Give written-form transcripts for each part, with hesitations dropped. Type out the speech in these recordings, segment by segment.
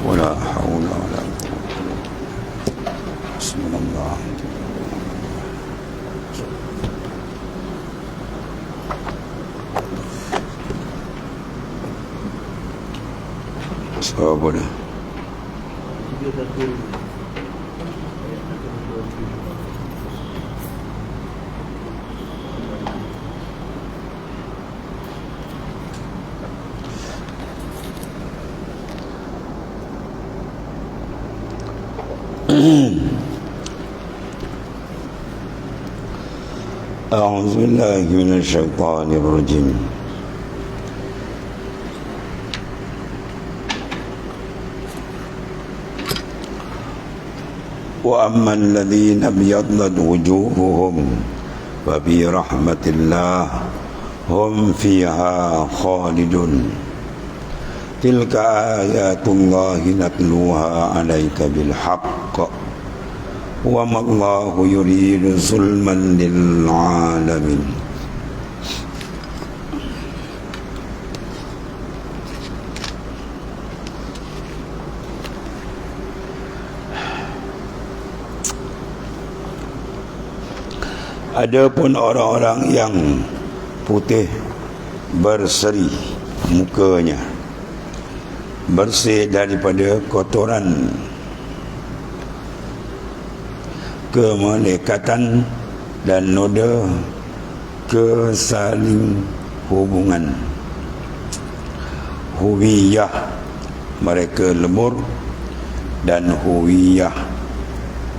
ولا حول ولا قوة. بسم الله. Apa dah? أعوذ بالله من الشيطان الرجيم. وأما الذين ابيضت وجوههم ففي رحمة الله هم فيها خالدون تلك آيات الله نتلوها عليك بالحق وما الله يريد ظلما للعالمين. Adapun orang-orang yang putih berseri mukanya, bersih daripada kotoran kemelekatan dan noda kesaling hubungan, huwiyah mereka lemur dan huwiyah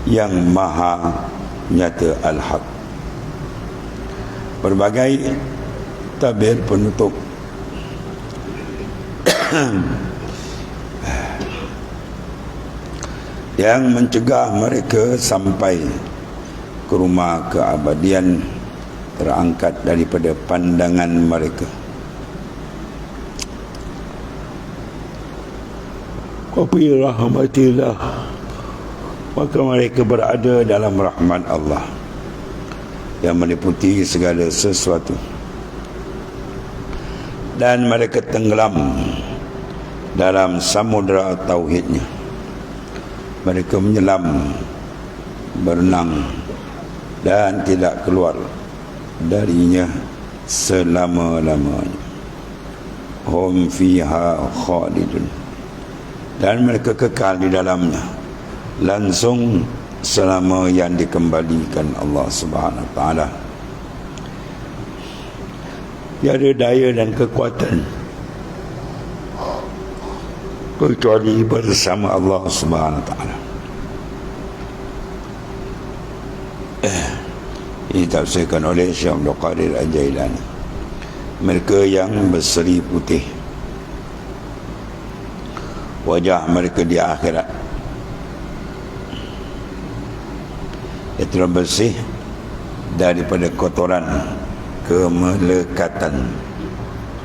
yang maha nyata al-haq. Berbagai tabir penutup yang mencegah mereka sampai ke rumah keabadian terangkat daripada pandangan mereka. Qapi rahmatillah, maka mereka berada dalam rahmat Allah yang meliputi segala sesuatu, dan mereka tenggelam dalam samudera tauhidnya. Mereka menyelam, berenang dan tidak keluar darinya selama-lamanya. Hum fiha khalidun, dan mereka kekal di dalamnya langsung selama yang dikembalikan Allah Subhanahu wa taala. Tiada daya dan kekuatan kecuali bersama Allah Subhanahu wa taala. Ini ditafsirkan oleh Syekh Abdul Qadir Al-Jailani. Mereka yang berseri putih, wajah mereka di akhirat itu bersih daripada kotoran kemelekatan.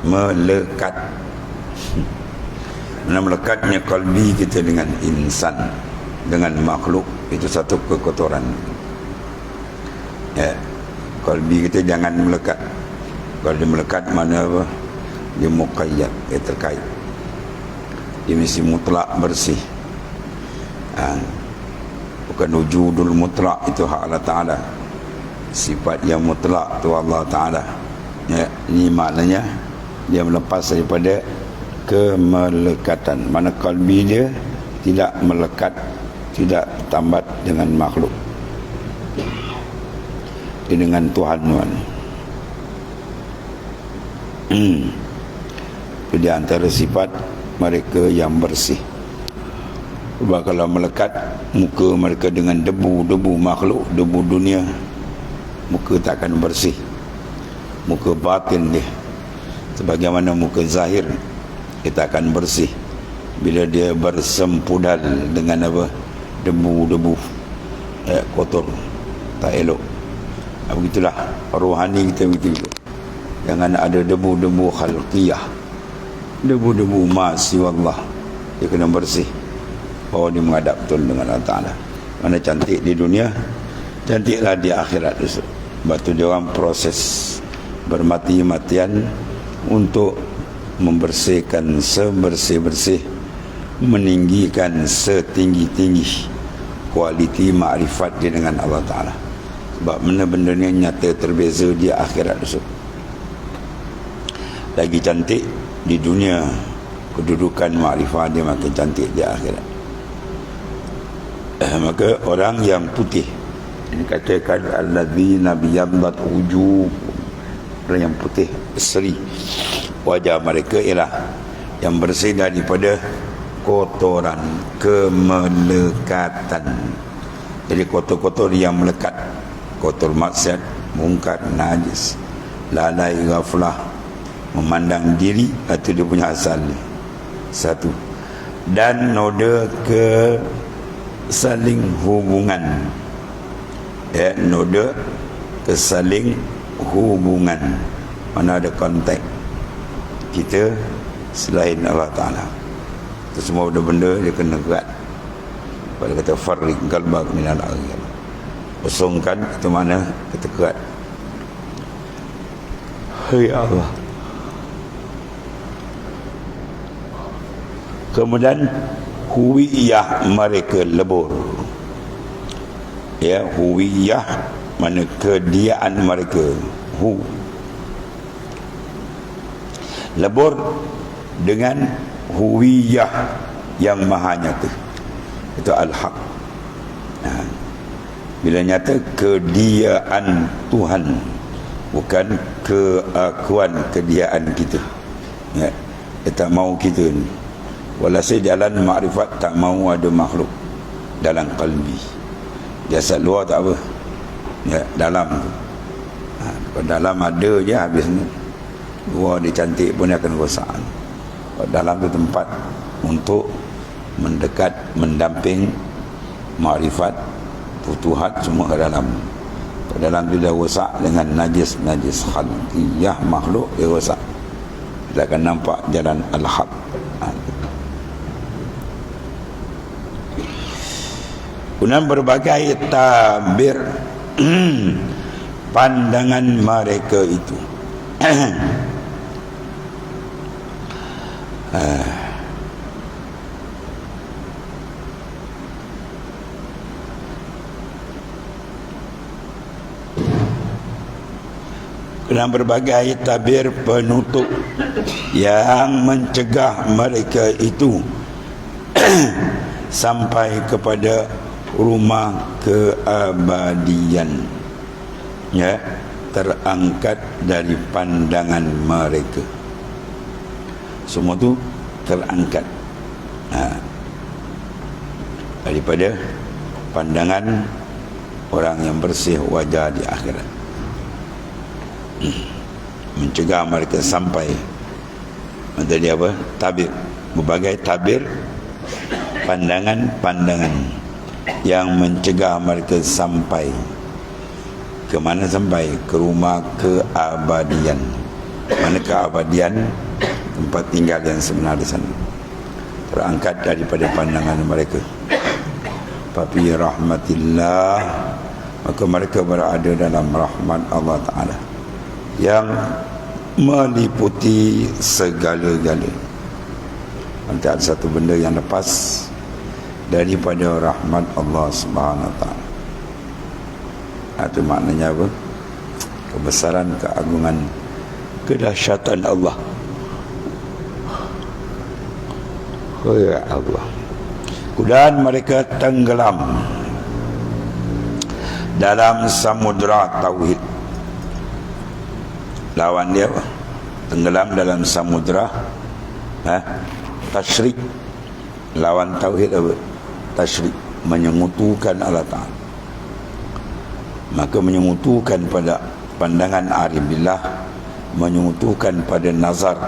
Melekat, mana melekatnya kalbi kita dengan insan, dengan makhluk, itu satu kekotoran. Ya, kalbi kita jangan melekat. Kalau dia melekat, mana apa? Dia muqayyad, dia terkait. Dia mesti mutlak bersih. Bukan wujudul mutlak, itu hak Allah Ta'ala. Sifat yang mutlak itu Allah Ta'ala. Ya, ini maknanya dia melepas daripada kemelekatan. Mana kalbi dia tidak melekat, tidak tambat dengan makhluk, dia dengan Tuhan. Itu di antara sifat mereka yang bersih. Sebab kalau melekat muka mereka dengan debu makhluk, debu dunia, muka tak akan bersih. Muka batin dia, sebagaimana muka zahir, kita akan bersih bila dia bersempudal dengan apa? Debu kotor, tak elok. Begitulah rohani kita begitu. Jangan ada debu-debu khalqiyah, debu-debu ma'asi Allah. Dia kena bersih. Oh, dia menghadap betul dengan Allah Ta'ala. Mana cantik di dunia, cantiklah di akhirat. Sebab tu dia orang proses bermati-matian untuk membersihkan sebersih-bersih meninggikan setinggi-tinggi kualiti makrifat dia dengan Allah Ta'ala. Sebab benda-benda ni nyata terbeza di akhirat tersebut. Lagi cantik di dunia, kedudukan makrifat dia makin cantik di akhirat. Maka orang yang putih, ini katakan alladzina biyaddat wujuh, orang yang putih berseri wajah mereka ialah yang bersih daripada kotoran kemelekatan. Jadi kotor-kotor yang melekat, kotor maksiat, mungkar, najis, lalai, ghaflah, memandang diri, itu dia punya asal ni. Satu. Dan noda ke saling hubungan, noda ke saling hubungan, mana ada kontak kita selain Allah Ta'ala. Itu semua benda-benda dia kena erat. Pada kata farriq qalbak minal aghir, kosongkan itu mana kita erat. Hai Allah. Kemudian huwiyah mereka lebur. Ya, huwiyah mana kediaan mereka. Lebur dengan huwiyah yang maha nyata. Itu al-haq. Bila nyata kediaan Tuhan, bukan keakuan kediaan kita. Ya, dia tak mau kita ni. Walhasil jalan makrifat tak mau ada makhluk dalam qalbi. Jasad luar tak apa, ya, dalam tu. Kalau dalam ada je habisnya. Luar dia cantik pun dia akan rosak. Kalau dalam tu tempat untuk mendekat, mendamping makrifat, futuhat semua ke dalam. Kalau dalam tu dah rosak dengan najis khalqiyah makhluk, dia rosak. Dia akan nampak jalan al-haq. Kemudian berbagai tabir pandangan mereka itu. Dan berbagai tabir penutup yang mencegah mereka itu sampai kepada rumah keabadian, ya, terangkat dari pandangan mereka. Semua tu terangkat daripada pandangan orang yang bersih wajah di akhirat. Mencegah mereka sampai, tadi apa? Tabir, berbagai tabir pandangan-pandangan yang mencegah mereka sampai ke mana? Sampai ke rumah keabadian. Mana keabadian? Tempat tinggal yang sebenar di sana. Terangkat daripada pandangan mereka. Tapi rahmatillah, maka mereka berada dalam rahmat Allah Ta'ala yang meliputi segala-gala. Nanti ada satu benda yang lepas daripada rahmat Allah Subhanahu Wa Ta'ala. Itu maknanya apa? Kebesaran, keagungan, kedahsyatan Allah. Ya Allah. Kemudian mereka tenggelam dalam samudra tauhid. Lawan dia apa? Tenggelam dalam samudra tasyrik. Lawan tauhid apa? Tasyrik, menyengutukan Allah Ta'ala. Maka menyengutukan pada pandangan arif billah, menyengutukan pada nazar,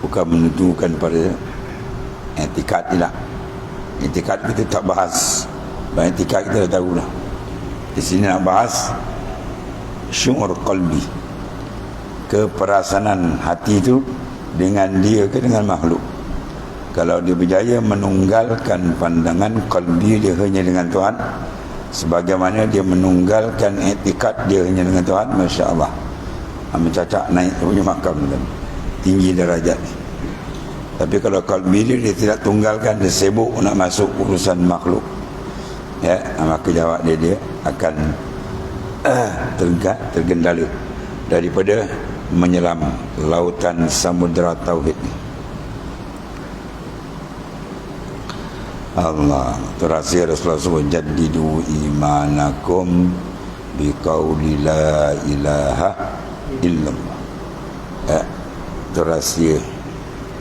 bukan menentukan pada etikat. Tidak, etikat kita tak bahas. Etikat kita dah tahu dah. Di sini nak bahas syu'ur qalbi, keperasaan hati itu dengan dia ke dengan makhluk. Kalau dia berjaya menunggalkan pandangan qalbi dia hanya dengan Tuhan, sebagaimana dia menunggalkan etikat dia hanya dengan Tuhan, Masya Allah, mencacak naik punya makam dan tinggi derajat. Tapi kalau qalbi dia tidak tunggalkan, dia sibuk nak masuk urusan makhluk, ya, maka jawab dia akan tergendali daripada menyelam lautan samudra tauhid ni. Allah terasi Rasulullah SAW, jaddidu imanakum biqauli la ilaha illallah. Terasi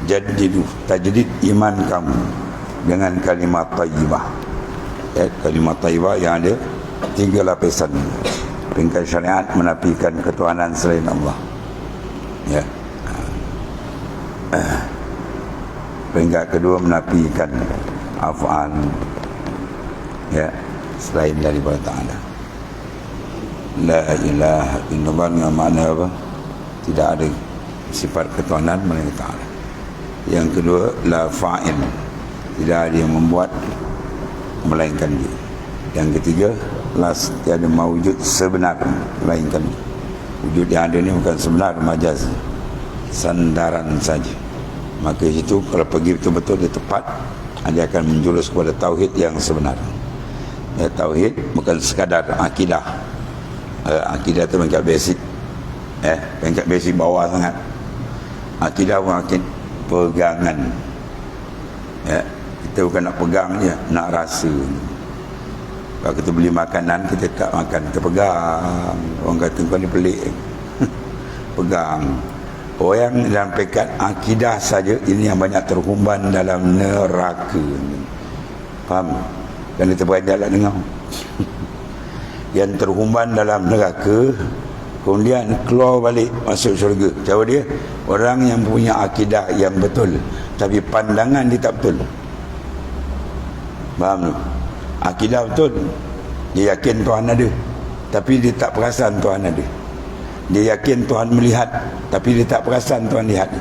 jaddidu, tajdid iman kamu dengan kalimat tayyibah. Kalimat tayyibah yang ada 3 lapisan. Peringkat syariat menafikan ketuhanan selain Allah, ya. Peringkat kedua menafikan af'al, ya, selain daripada Ta'ala. La ilaha illallah dengan makna apa? Tidak ada sifat ketuhanan melainkan Ta'ala. Yang kedua, la fa'il, tidak ada yang membuat melainkan dia. Yang ketiga, la tiada mawujud sebenar melainkan dia. Wujud yang ada ni bukan sebenar, majaz, sandaran saja. Maka itu kalau pergi betul-betul dia tepat, dia akan menjurus kepada tauhid yang sebenar. Ya, tauhid bukan sekadar akidah. Akidah itu peringkat basic, peringkat basic bawah sangat. Akidah makin pegangan, ya. Kita bukan nak pegang je, nak rasa. Kalau kita beli makanan, kita tak makan, kita pegang. Orang kata kau ni pelik. Pegang. Orang dalam pekat akidah saja, ini yang banyak terhumban dalam neraka. Faham? Dan kita berjalan dengar. Yang terhumban dalam neraka, kemudian keluar balik masuk syurga. Cara dia, orang yang punya akidah yang betul, tapi pandangan dia tak betul. Faham? Akidah betul, dia yakin Tuhan ada, tapi dia tak perasan Tuhan ada. Dia yakin Tuhan melihat, tapi dia tak perasan Tuhan lihat.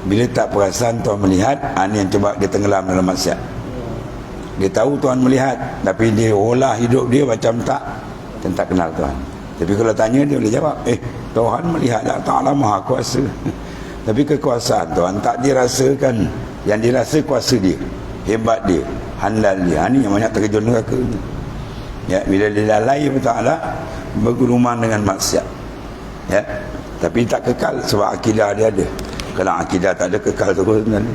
Bila tak perasan Tuhan melihat, ini yang coba dia tenggelam dalam maksiat. Dia tahu Tuhan melihat, tapi dia olah hidup dia macam tak kenal Tuhan. Tapi kalau tanya, dia boleh jawab, Tuhan melihat, Ta'ala Maha Kuasa. Tapi kekuasaan Tuhan tak dirasakan. Yang dirasa kuasa dia, hebat dia, handal dia. Ini yang banyak terkejut neraka. Ya, bila dia lalai Ta'ala, bergurungan dengan maksiat, ya. Tapi tak kekal sebab akidah dia ada. Kalau akidah tak ada, kekal terus sebenarnya.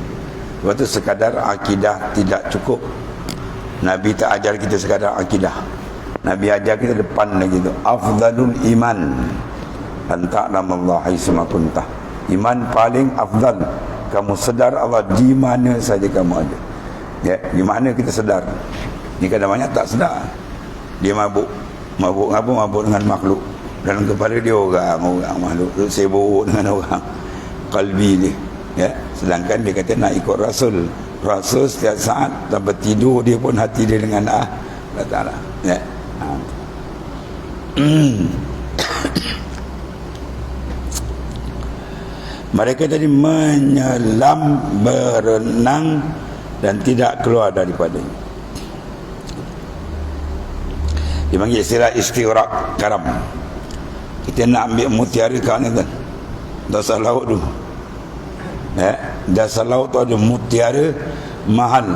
Sebab tu sekadar akidah tidak cukup. Nabi tak ajar kita sekadar akidah. Nabi ajar kita depan lagi tu, afdalul iman an ta'lamallaha haitsuma kuntah. Iman paling afdal, kamu sedar Allah di mana saja kamu ada. Ya, di mana kita sedar. Ni kadang banyak tak sedar. Dia mabuk. Mabuk apa? Mabuk dengan makhluk. Dalam kepala dia orang makhluk tu, sibuk dengan orang, qalbi dia, ya. Sedangkan dia kata nak ikut Rasul. Rasul setiap saat tanpa tidur dia pun hati dia dengan Allah Ta'ala, ya. Mereka tadi menyelam, berenang dan tidak keluar daripadanya. Dipanggil istilah istighraq karam. Kita nak ambil mutiara kat ni kan, dasar laut tu, ya, dasar laut tu ada mutiara mahal,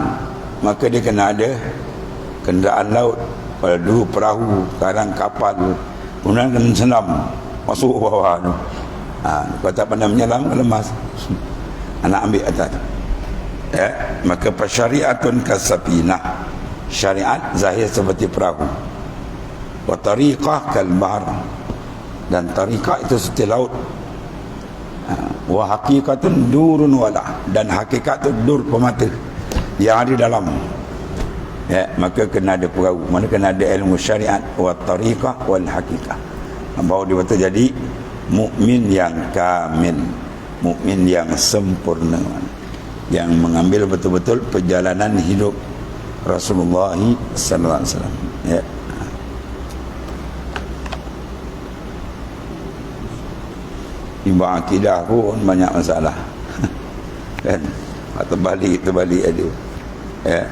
maka dia kena ada kenderaan laut. Pada dulu perahu, sekarang kapal, kemudian kena senam masuk bawah tu. Kalau tak pandai menyelam, lemas. Anak ambil atas, ya. Maka pasyariatun kasapinah, syariat zahir seperti perahu, wa tariqah kal bahr, dan tariqah itu seperti laut, wa haqiqatun durun wala, dan hakikat itu dur, pemata yang ada dalam, ya. Maka kena ada perahu, mana kena ada ilmu syariat, wa tariqah wal haqiqah, bahawa dia betul jadi mukmin yang kamil, mukmin yang sempurna, yang mengambil betul-betul perjalanan hidup Rasulullah sallallahu alaihi wasallam, ya. Timbang akidah pun banyak masalah. Kan? Terbalik ada. Ya.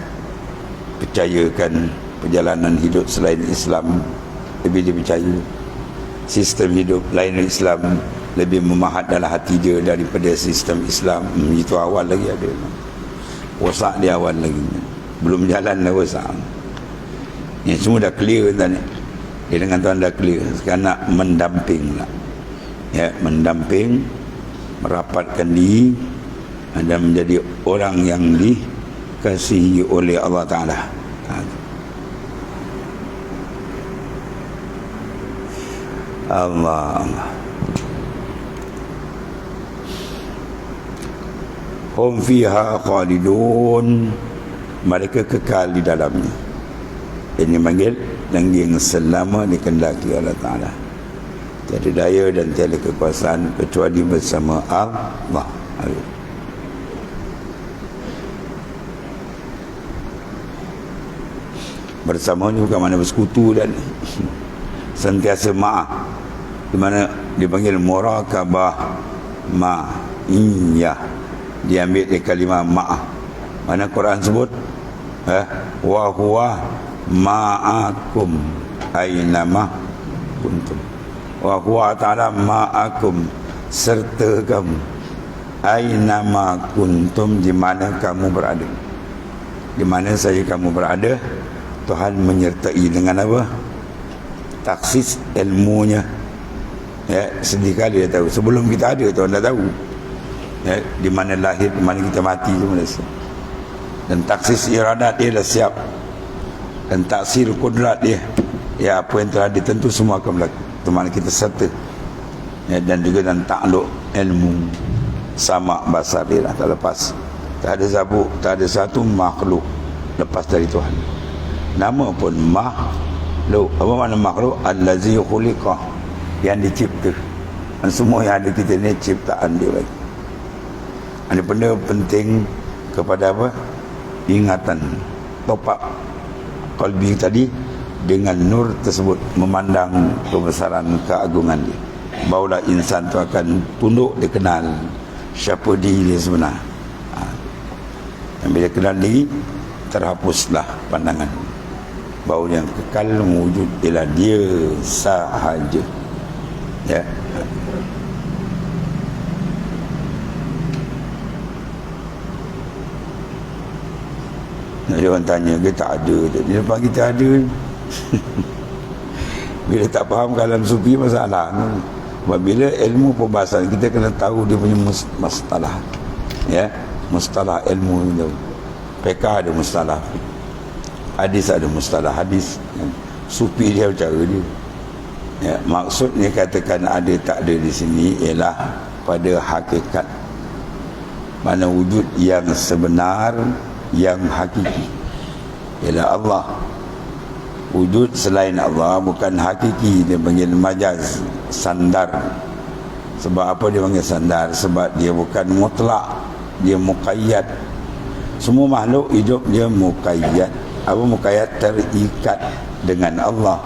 Percayakan perjalanan hidup selain Islam, lebih dipercaya. Sistem hidup lain Islam lebih memahat dalam hati dia daripada sistem Islam. Itu awal lagi ada. Wasak dia awal lagi. Belum jalan dah wasak. Ni semua dah clear tuan. Dia dengan tuan dah clear. Sekarang nak mendamping lah. Ya, mendamping, merapatkan diri dan menjadi orang yang dikasihi oleh Allah Ta'ala. Allah. Hum fiha khalidun, mereka kekal di dalamnya. Ini panggil langgeng selama dikehendaki Allah Ta'ala. Tiada daya dan tiada kekuasaan kecuali bersama Allah. Bersama ni bukan mana bersekutu dan sentiasa ma'ah, di mana dipanggil murakabah ma'iyah, diambil dari kalimah ma'ah. Mana Quran sebut wa huwa ma'akum aynama kuntum. Wa huwa ta'ala ma'akum, serta kamu, aynama kuntum, di mana kamu berada. Di mana saja kamu berada, Tuhan menyertai dengan apa? Taksis ilmunya. Ya, sedih kali dia tahu. Sebelum kita ada, Tuhan dah tahu. Ya, di mana lahir, di mana kita mati semua dah siap. Dan taksis iradat dia dah siap. Dan taksir kudrat dia, ya, apa yang telah ditentu semua akan berlaku. Di mana kita serta. Ya, dan juga dan takluk ilmu sama basar dia lah, tak lepas. Tak ada zabuk, tak ada satu makhluk lepas dari Tuhan. Nama pun makhluk. Apa makna makhluk? Allazi khuliqah, yang dicipta. Dan semua yang ada kita ni ciptaan dia lagi. Ada benda penting kepada apa? Ingatan, top up qalbi tadi dengan nur tersebut, memandang kebesaran keagungan dia. Barulah insan tu akan tunduk, dia kenal siapa diri dia sebenar. Dan bila kenal diri, terhapuslah pandangan bahawa yang kekal wujud ialah dia sahaja. Ya. Dia orang tanya, dia tak ada. Dia lepas kita ada. Bila tak faham kalam sufi, masalah. Bila ilmu perbahasan, kita kena tahu dia punya mustalah. Ya, mustalah ilmu itu. PK ada mustalah, hadis ada mustalah hadis. Sufi dia cara dia. Ya, maksudnya katakan ada tak ada di sini ialah pada hakikat, mana wujud yang sebenar, yang hakiki ialah Allah. Wujud selain Allah bukan hakiki, dia panggil majaz, sandar. Sebab apa dia panggil sandar? Sebab dia bukan mutlak, dia muqayyad. Semua makhluk hidup dia muqayyad. Apa muqayyad? Terikat dengan Allah.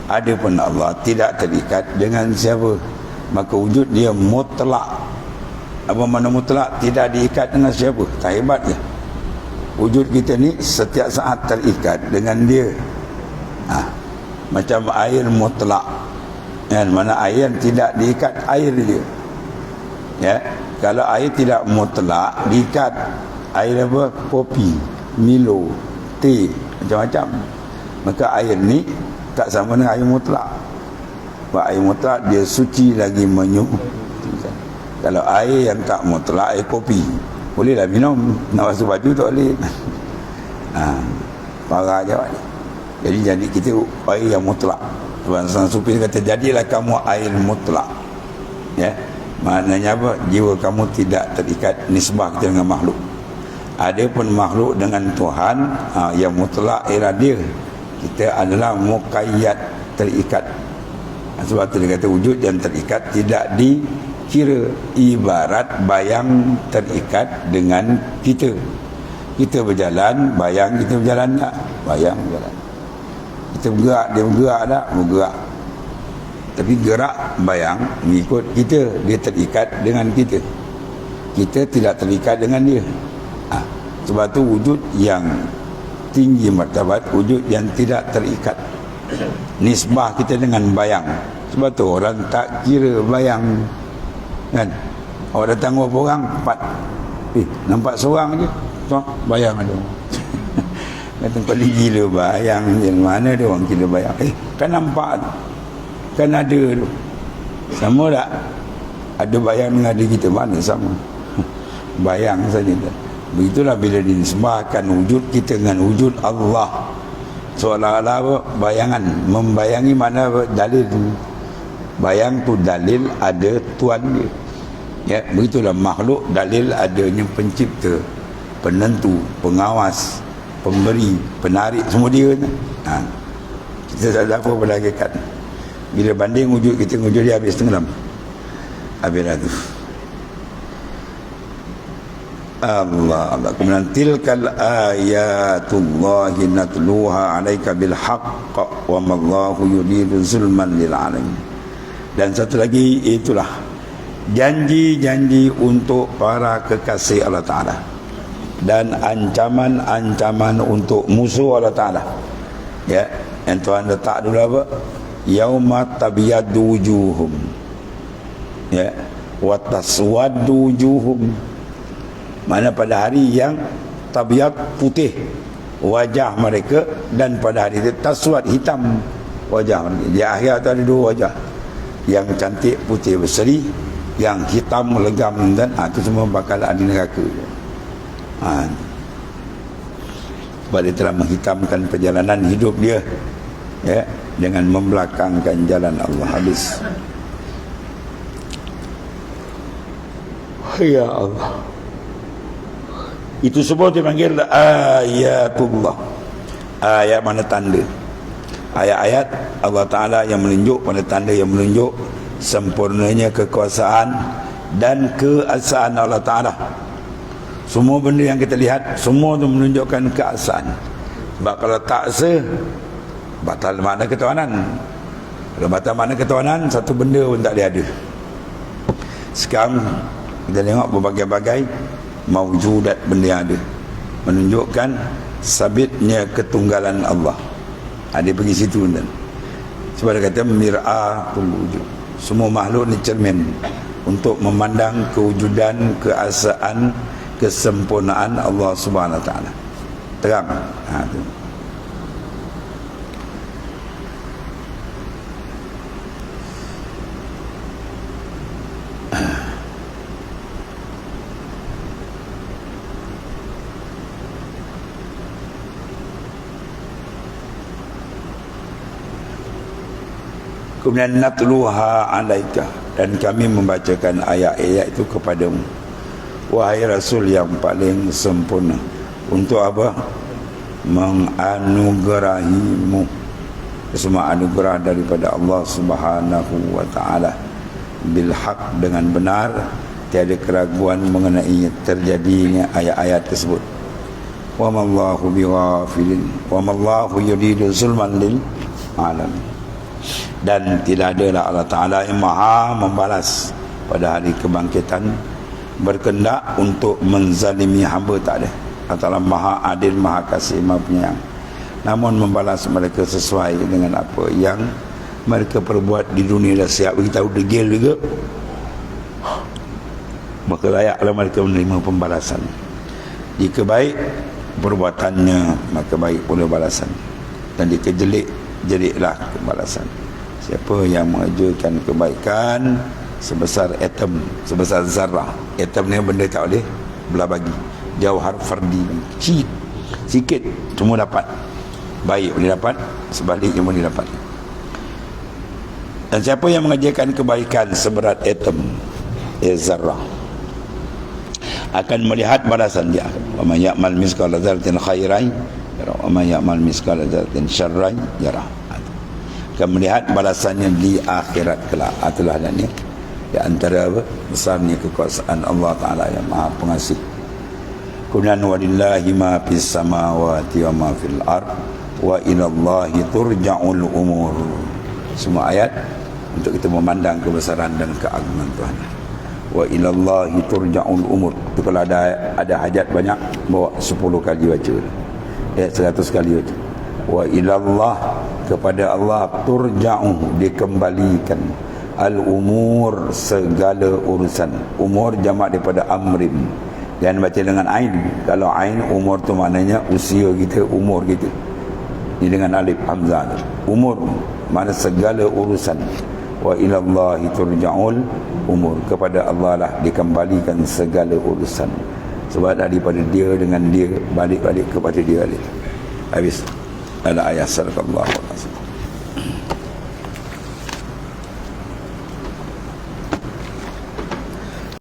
Adapun Allah tidak terikat dengan siapa, maka wujud dia mutlak. Apa makna mutlak? Tidak diikat dengan siapa. Tak hebat je. Wujud kita ni setiap saat terikat dengan dia. Macam air mutlak, kan? Mana air tidak diikat, air dia. Ya, kalau air tidak mutlak diikat, air apa? Kopi, Milo, teh, macam-macam. Maka air ni tak sama dengan air mutlak. Sebab air mutlak dia suci lagi menyucikan. Kalau air yang tak mutlak, air kopi, bolehlah minum, nak basuh baju tak boleh. Parah je. Jadi kita air yang mutlak. Tuan Sang Sufi kata, jadilah kamu air mutlak. Ya, maknanya apa? Jiwa kamu tidak terikat nisbah kita dengan makhluk. Ada pun makhluk dengan Tuhan, yang mutlak ialah dia. Kita adalah muqayyad, terikat. Sebab tu dia kata wujud yang terikat tidak dikira, ibarat bayang terikat dengan kita. Kita berjalan, bayang kita berjalan tak? Bayang berjalan. Kita bergerak, dia bergerak tak? Bergerak. Tapi gerak bayang mengikut kita, dia terikat dengan kita. Kita tidak terikat dengan dia. Sebab tu wujud yang tinggi martabat, wujud yang tidak terikat. Nisbah kita dengan bayang. Sebab tu orang tak kira bayang. Kan? Awak datang berapa orang? 4. Nampak seorang je. Bayang ada. Kata paling gila bayang je. Mana ada orang gila bayang? Kan nampak tu. Kan ada tu. Sama tak? Ada bayang dengan ada kita. Mana sama? Bayang saja. Begitulah bila dinisbahkan wujud kita dengan wujud Allah. Seolah-olah apa? Bayangan. Membayangi mana apa? Dalil. Bayang tu dalil ada Tuhan dia. Ya, begitulah makhluk dalil adanya pencipta, penentu, pengawas, pemberi, penarik, semua dia. Kita tak ada apa pada hakikat. Bila banding wujud kita dengan wujud dia, habis tenggelam. Habislah tu. Allah. Kemudian tilkal ayatullahi natluha alaika bil haqq wa mallahu yuridu zulman lil alamin. Dan satu lagi, itulah janji-janji untuk para kekasih Allah Ta'ala dan ancaman-ancaman untuk musuh Allah Ta'ala. Ya, yang Tuhan letak dulu apa? Yauma tabyaddu wujuhum, ya, wa taswaddu wujuhum. Mana pada hari yang tabyad, putih wajah mereka, dan pada hari itu taswad, hitam wajah mereka. Di akhirat ada 2 wajah, yang cantik putih berseri, yang hitam legam, dan itu semua bakal ada neraka. Sebab dia telah menghitamkan perjalanan hidup dia, ya, dengan membelakangkan jalan Allah. Habis. Ya Allah, itu semua dipanggil ayatullah. Ayat mana tanda. Ayat-ayat Allah Ta'ala yang menunjuk, pada tanda yang menunjuk sempurnanya kekuasaan dan keesaan Allah Ta'ala. Semua benda yang kita lihat, semua itu menunjukkan keesaan. Sebab kalau tak batal makna ketuhanan. Kalau batal makna ketuhanan, satu benda pun tak boleh ada. Sekarang kita tengok berbagai-bagai mawjudat benda yang ada, menunjukkan sabitnya ketunggalan Allah. Dia pergi situ, dan sebab dia kata mir'atul wujud. Semua makhluk ni cermin untuk memandang kewujudan, keesaan, kesempurnaan Allah Subhanahu Wa Taala. Terang. Tu. Kemudian natluha alaika, dan kami membacakan ayat-ayat itu kepadamu, wahai Rasul yang paling sempurna. Untuk apa? Menganugerahimu semua anugerah daripada Allah Subhanahu Wa Taala bil haq, dengan benar, tiada keraguan mengenai terjadinya ayat-ayat tersebut. Wa mallahu bighafilin wa mallahu yuridu zulman lil alamin. Dan tidak adalah Allah Ta'ala yang maha membalas pada hari kebangkitan berkendak untuk menzalimi hamba, tak ada. Allah Ta'ala maha adil, maha kasih, maha penyayang, namun membalas mereka sesuai dengan apa yang mereka perbuat di dunia. Dah siap beritahu degil juga, maka layaklah mereka menerima pembalasan. Jika baik perbuatannya, maka baik pula balasan, dan jika jelek, jeliklah pembalasan. Siapa yang mengajukan kebaikan sebesar atom, sebesar zarah. Atom ni benda tak boleh belah bagi. Jauhar fardi, sikit semua dapat. Baik boleh dapat, sebaliknya boleh dapat. Dan siapa yang mengajarkan kebaikan seberat atom, zarah, akan melihat balasan dia. Wa may ya'mal mithqala dzarratin khairan yara, wa may ya'mal mithqala dzarratin syarran yara. Akan melihat balasannya di akhirat kelak. Itulah ni di antara besarnya kekuasaan Allah Ta'ala yang maha pengasih. Kemudian walillahi ma fis samawati wa ma fil ard wa ilallahi turja'ul umur. Semua ayat untuk kita memandang kebesaran dan keagungan Tuhan. Wa ilallahi turja'ul umur. Itu kalau ada hajat banyak, bawa 10 kali baca, 100 kali baca. Wa ilallah, kepada Allah turja'u, dikembalikan Al-umur, segala urusan. Umur jamak daripada amrin. Jangan baca dengan ain. Kalau ain, umur tu maknanya usia kita, umur kita. Ini dengan alif hamzah. Umur mana segala urusan. Wa ilallahi turja'ul umur. Kepada Allah lah dikembalikan segala urusan. Sebab daripada dia dengan dia, balik-balik kepada dia balik. Habis. Ada ayat sadaqallahu alaihi wasallam.